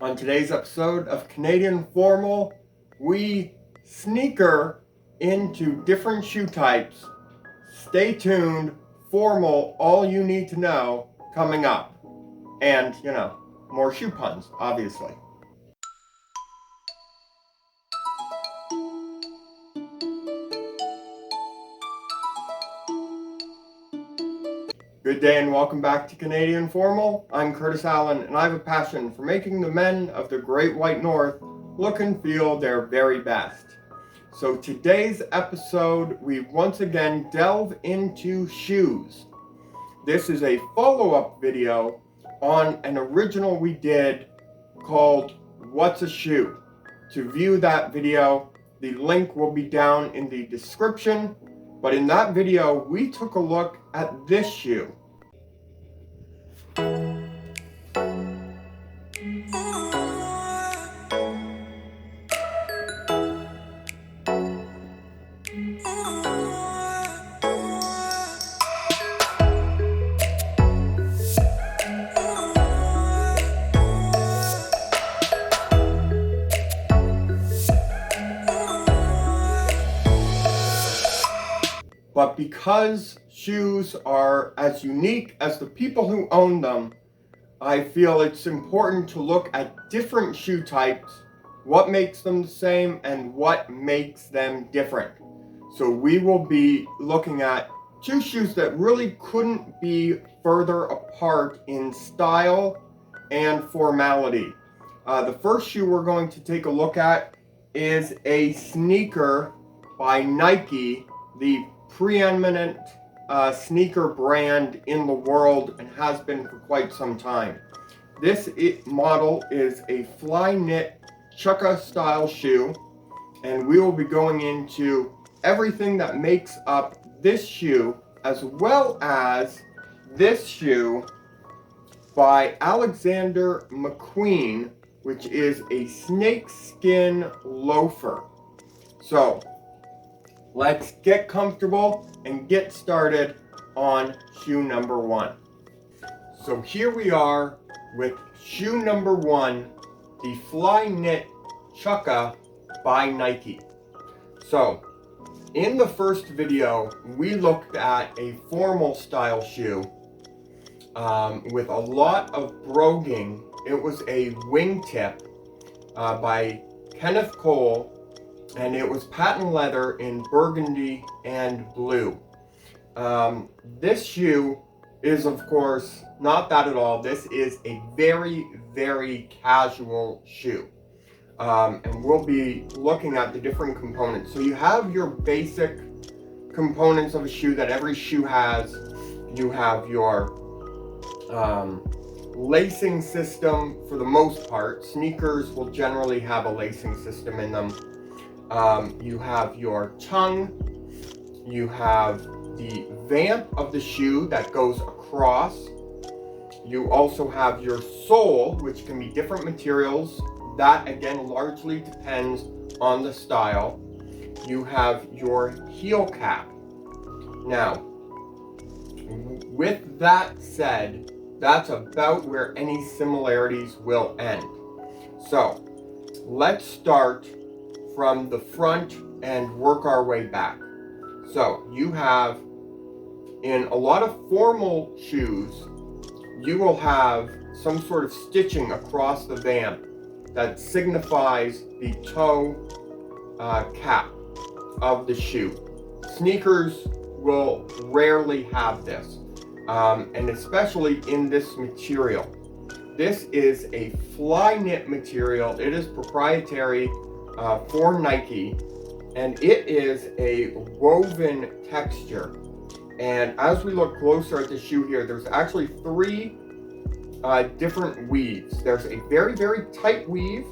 On today's episode of Canadian Formal, we sneaker into different shoe types. Stay tuned, formal, all you need to know coming up. And, more shoe puns, obviously. Good day and welcome back to Canadian Formal. I'm Curtis Allen and I have a passion for making the men of the Great White North look and feel their very best. So today's episode, we once again delve into shoes. This is a follow-up video on an original we did called What's a Shoe? To view that video, the link will be down in the description. But in that video, we took a look at this shoe. But because shoes are as unique as the people who own them, I feel it's important to look at different shoe types, what makes them the same, and what makes them different. So we will be looking at two shoes that really couldn't be further apart in style and formality. The first shoe we're going to take a look at is a sneaker by Nike, the preeminent sneaker brand in the world and has been for quite some time. This model is a fly knit chukka style shoe, and we will be going into everything that makes up this shoe as well as this shoe by Alexander Mcqueen, which is a snakeskin loafer. So let's get comfortable and get started on shoe number one. So here we are with shoe number one, the fly knit chukka by Nike. So in the first video, we looked at a formal style shoe with a lot of broguing. It was a wingtip by Kenneth Cole, and it was patent leather in burgundy and blue. This shoe is, of course, not that at all. This is a very, very casual shoe. And we'll be looking at the different components. So you have your basic components of a shoe that every shoe has. You have your lacing system for the most part. Sneakers will generally have a lacing system in them. You have your tongue, you have the vamp of the shoe that goes across. You also have your sole, which can be different materials. That again largely depends on the style. You have your heel cap. Now, with that said, that's about where any similarities will end. So, let's start from the front and work our way back. So you have, in a lot of formal shoes, you will have some sort of stitching across the vamp that signifies the toe cap of the shoe. Sneakers will rarely have this, and especially in this material. This is a fly knit material. It is proprietary for Nike, and it is a woven texture. And as we look closer at the shoe here, there's actually three different weaves. There's a very, very tight weave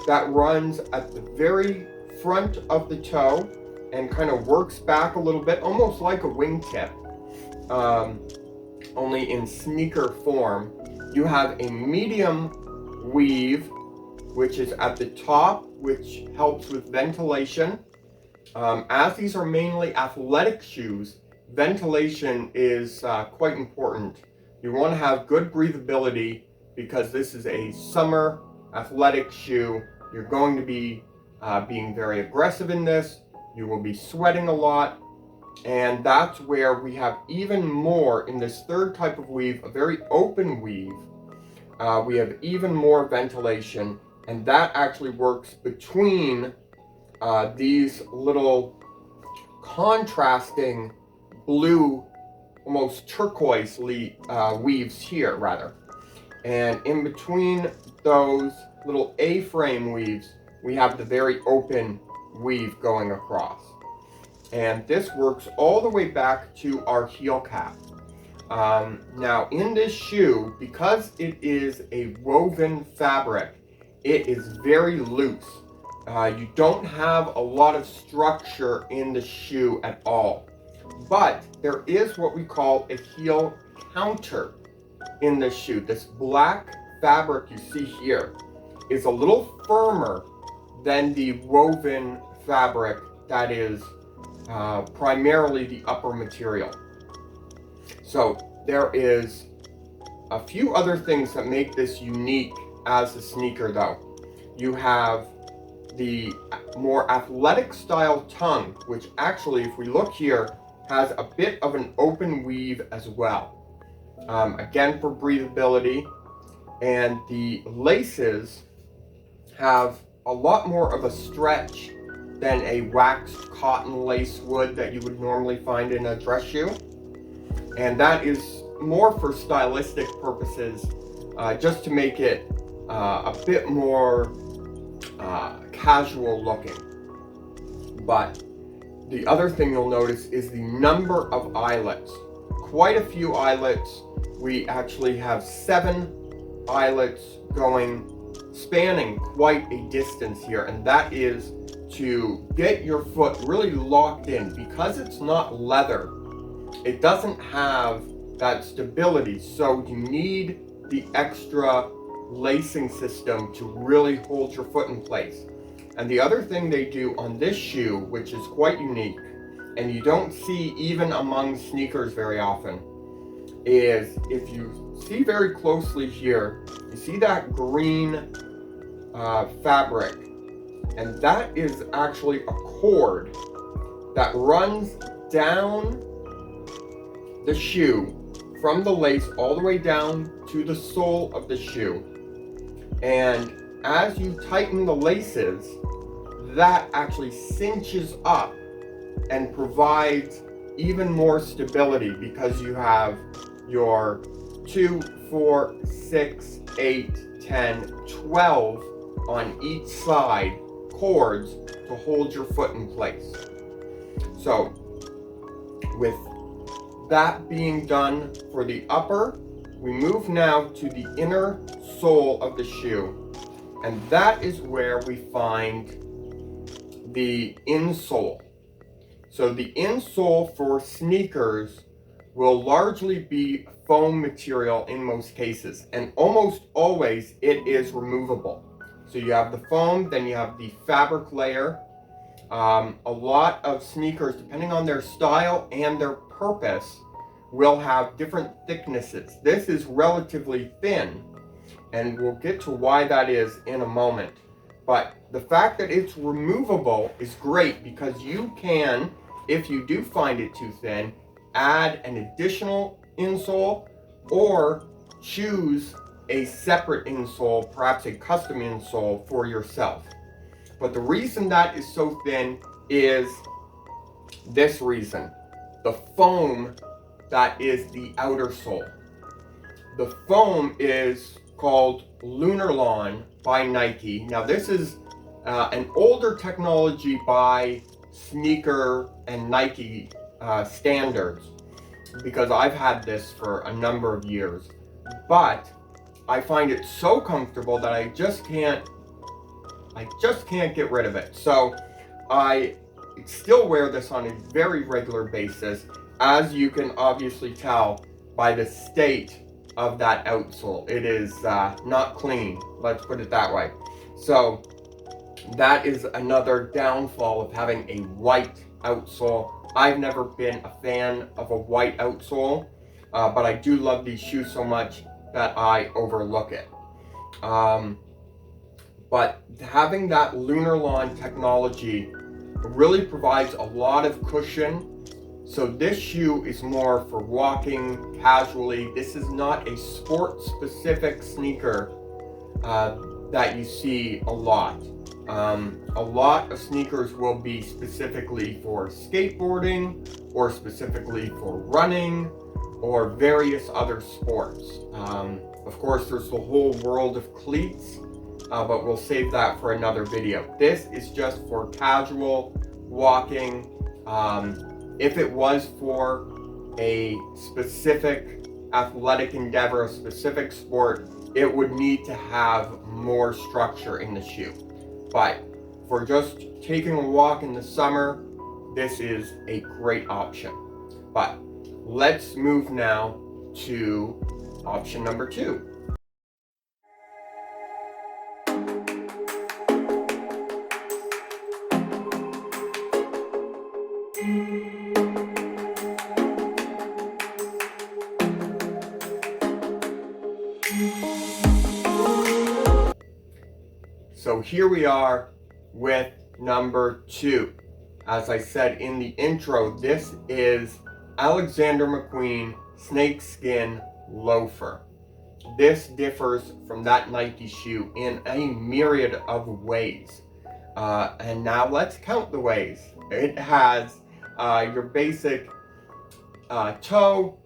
that runs at the very front of the toe and kind of works back a little bit, almost like a wingtip, only in sneaker form. You have a medium weave, which is at the top, which helps with ventilation. As these are mainly athletic shoes, ventilation is quite important. You want to have good breathability because this is a summer athletic shoe, you're going to be being very aggressive in this. You will be sweating a lot. And that's where we have even more in this third type of weave, a very open weave. We have even more ventilation, and that actually works between these little contrasting blue, almost turquoise weaves here, rather. And in between those little A-frame weaves, we have the very open weave going across. And this works all the way back to our heel cap. Now in this shoe, because it is a woven fabric, it is very loose. You don't have a lot of structure in the shoe at all. But there is what we call a heel counter in the shoe. This black fabric you see here is a little firmer than the woven fabric that is primarily the upper material. So there is a few other things that make this unique as a sneaker though. You have the more athletic style tongue, which actually, if we look here, has a bit of an open weave as well. Again, for breathability. And the laces have a lot more of a stretch than a waxed cotton lace would that you would normally find in a dress shoe. And that is more for stylistic purposes, just to make it a bit more casual looking. But the other thing you'll notice is the number of eyelets. Quite a few eyelets. We actually have 7 eyelets spanning quite a distance here, and that is to get your foot really locked in. Because it's not leather, it doesn't have that stability, so you need the extra lacing system to really hold your foot in place. And the other thing they do on this shoe, which is quite unique, and you don't see even among sneakers very often, is if you see very closely here, you see that green fabric, and that is actually a cord that runs down the shoe from the lace all the way down to the sole of the shoe. And as you tighten the laces, that actually cinches up and provides even more stability, because you have your 2, 4, 6, 8, 10, 12 on each side cords to hold your foot in place. So with that being done for the upper, we move now to the inner sole of the shoe, and that is where we find the insole. So the insole for sneakers will largely be foam material in most cases, and almost always it is removable. So you have the foam, then you have the fabric layer. A lot of sneakers, depending on their style and their purpose, will have different thicknesses. This is relatively thin, and we'll get to why that is in a moment. But the fact that it's removable is great, because you can, if you do find it too thin, add an additional insole or choose a separate insole, perhaps a custom insole for yourself. But the reason that is so thin is this reason: the foam that is the outer sole. The foam is called Lunarlon by Nike. Now this is an older technology by sneaker and Nike standards, because I've had this for a number of years, but I find it so comfortable that I just can't get rid of it. So I still wear this on a very regular basis, as you can obviously tell by the state of that outsole. It is not clean, let's put it that way. So that is another downfall of having a white outsole. I've never been a fan of a white outsole, but I do love these shoes so much that I overlook it. But having that Lunarlon technology really provides a lot of cushion. So this shoe is more for walking casually. This is not a sport-specific sneaker that you see a lot. A lot of sneakers will be specifically for skateboarding or specifically for running or various other sports. Of course, there's the whole world of cleats, but we'll save that for another video. This is just for casual walking. If it was for a specific athletic endeavor, a specific sport, it would need to have more structure in the shoe. But for just taking a walk in the summer, this is a great option. But let's move now to option number 2. So here we are with number 2. As I said in the intro, this is Alexander McQueen snakeskin loafer. This differs from that Nike shoe in a myriad of ways. And now let's count the ways. It has your basic toe,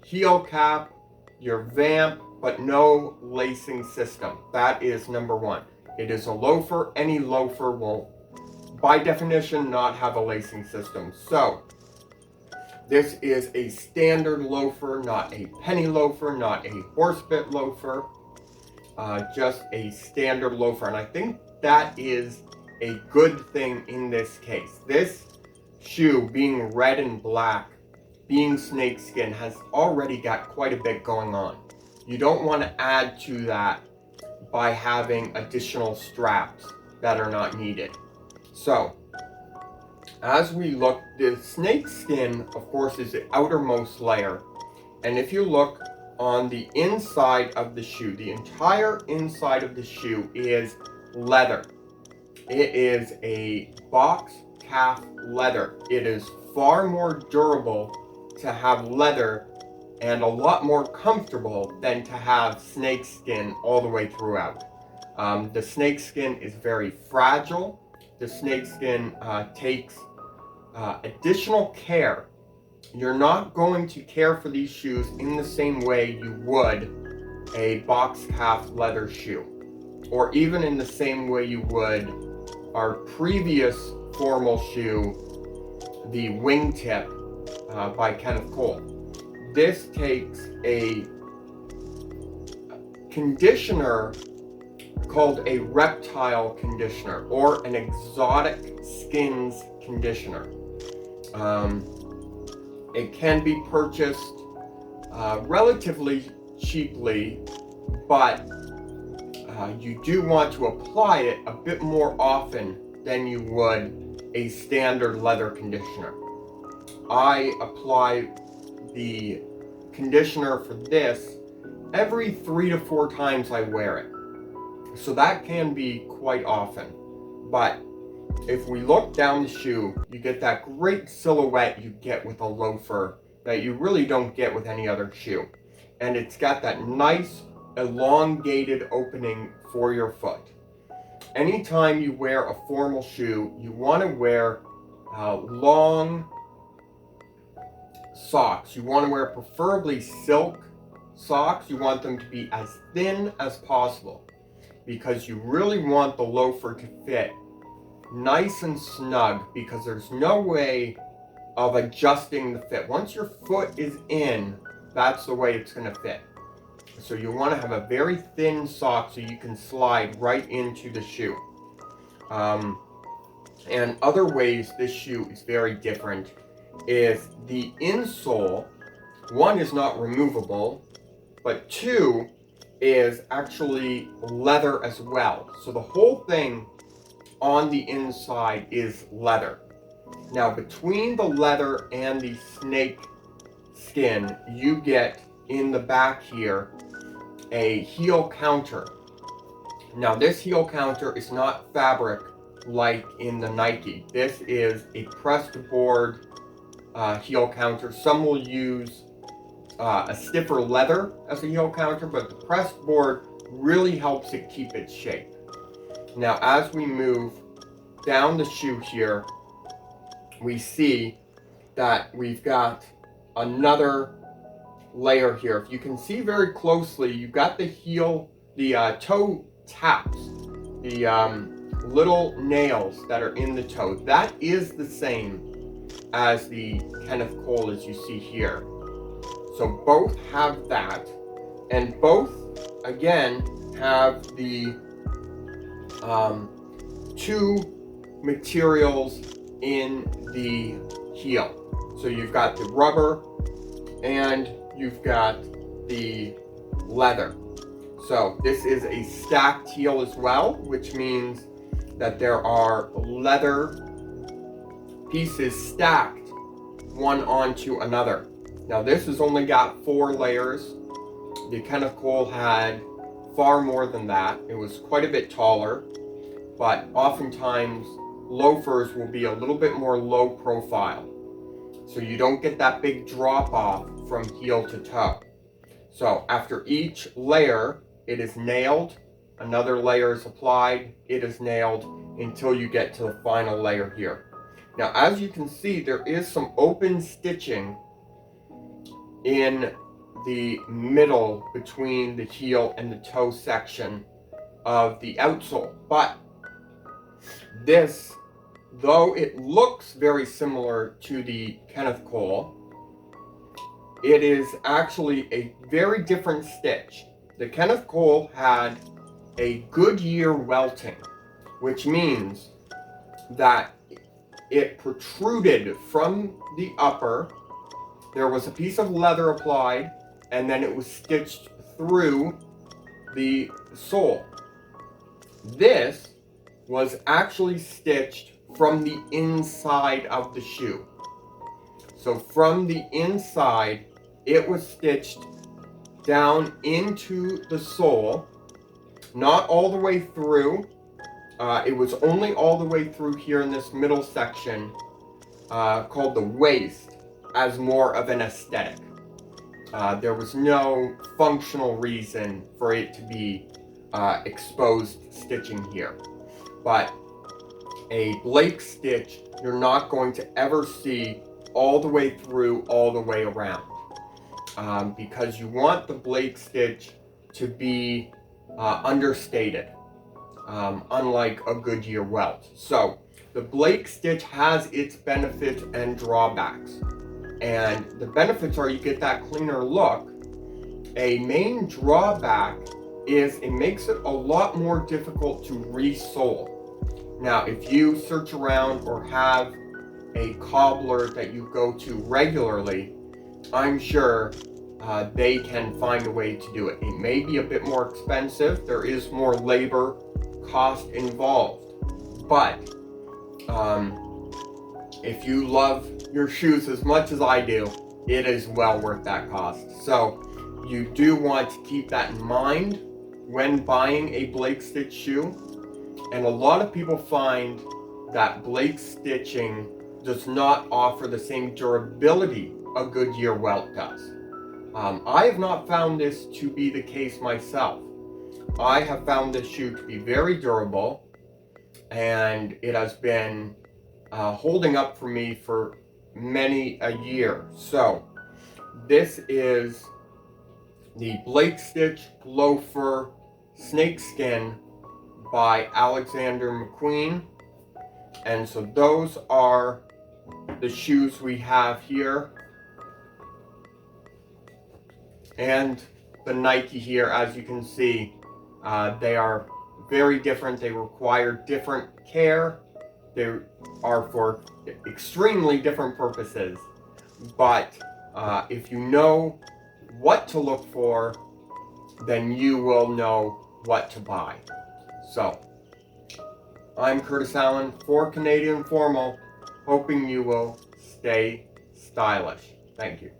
heel cap, your vamp, but no lacing system. That is number 1. It is a loafer. Any loafer will, by definition, not have a lacing system. So, this is a standard loafer, not a penny loafer, not a horsebit loafer, just a standard loafer. And I think that is a good thing in this case. This shoe, being red and black, being snakeskin, has already got quite a bit going on. You don't want to add to that by having additional straps that are not needed. So, as we look, the snakeskin, of course, is the outermost layer. And if you look on the inside of the shoe, the entire inside of the shoe is leather. It is a box calf leather. It is far more durable to have leather and a lot more comfortable than to have snakeskin all the way throughout. The snakeskin is very fragile. The snakeskin takes additional care. You're not going to care for these shoes in the same way you would a box calf leather shoe, or even in the same way you would our previous formal shoe, the Wingtip by Kenneth Cole. This takes a conditioner called a reptile conditioner or an exotic skins conditioner. It can be purchased relatively cheaply, but you do want to apply it a bit more often than you would a standard leather conditioner. I apply the conditioner for this every 3 to 4 times I wear it. So that can be quite often. But if we look down the shoe, you get that great silhouette you get with a loafer that you really don't get with any other shoe. And it's got that nice elongated opening for your foot. Anytime you wear a formal shoe, you want to wear long socks. You want to wear preferably silk socks. You want them to be as thin as possible because you really want the loafer to fit nice and snug, because there's no way of adjusting the fit. Once your foot is in, that's the way it's going to fit. So you want to have a very thin sock so you can slide right into the shoe. And other ways this shoe is very different is the insole. 1 is not removable, but 2 is actually leather as well. So the whole thing on the inside is leather. Now between the leather and the snake skin, you get in the back here a heel counter. Now this heel counter is not fabric like in the Nike. This is a pressed board heel counter. Some will use a stiffer leather as a heel counter, but the pressed board really helps it keep its shape. Now as we move down the shoe here, we see that we've got another layer here. If you can see very closely, you've got the heel, the toe taps, the little nails that are in the toe. That is the same as the Kenneth Cole as you see here. So both have that, and both again have the two materials in the heel. So you've got the rubber and you've got the leather. So this is a stacked heel as well, which means that there are leather pieces stacked one onto another. Now this has only got 4 layers. The Kenneth Cole had far more than that. It was quite a bit taller, but oftentimes loafers will be a little bit more low profile. So you don't get that big drop off from heel to toe. So after each layer, it is nailed, another layer is applied, it is nailed until you get to the final layer here. Now as you can see, there is some open stitching in the middle between the heel and the toe section of the outsole. But this, though it looks very similar to the Kenneth Cole, it is actually a very different stitch. The Kenneth Cole had a Goodyear welting, which means that it protruded from the upper. There was a piece of leather applied, and then it was stitched through the sole. This was actually stitched from the inside of the shoe. So from the inside, it was stitched down into the sole, not all the way through. It was only all the way through here in this middle section called the waist, as more of an aesthetic. There was no functional reason for it to be exposed stitching here. But a Blake stitch, you're not going to ever see all the way through, all the way around. Because you want the Blake stitch to be understated, unlike a Goodyear welt. So the Blake stitch has its benefits and drawbacks. And the benefits are you get that cleaner look. A main drawback is it makes it a lot more difficult to resole. Now, if you search around or have a cobbler that you go to regularly, I'm sure they can find a way to do it. It may be a bit more expensive. There is more labor cost involved. But if you love your shoes as much as I do, it is well worth that cost. So you do want to keep that in mind when buying a Blake stitch shoe. And a lot of people find that Blake stitching does not offer the same durability a Goodyear welt does. I have not found this to be the case myself. I have found this shoe to be very durable, and it has been holding up for me for many a year. So this is the Blake Stitch Loafer Snakeskin by Alexander Mcqueen. And so those are the shoes we have here. And the Nike here, as you can see, they are very different. They require different care. They are for extremely different purposes. But if you know what to look for, then you will know what to buy. So, I'm Curtis Allen for Canadian Formal, hoping you will stay stylish. Thank you.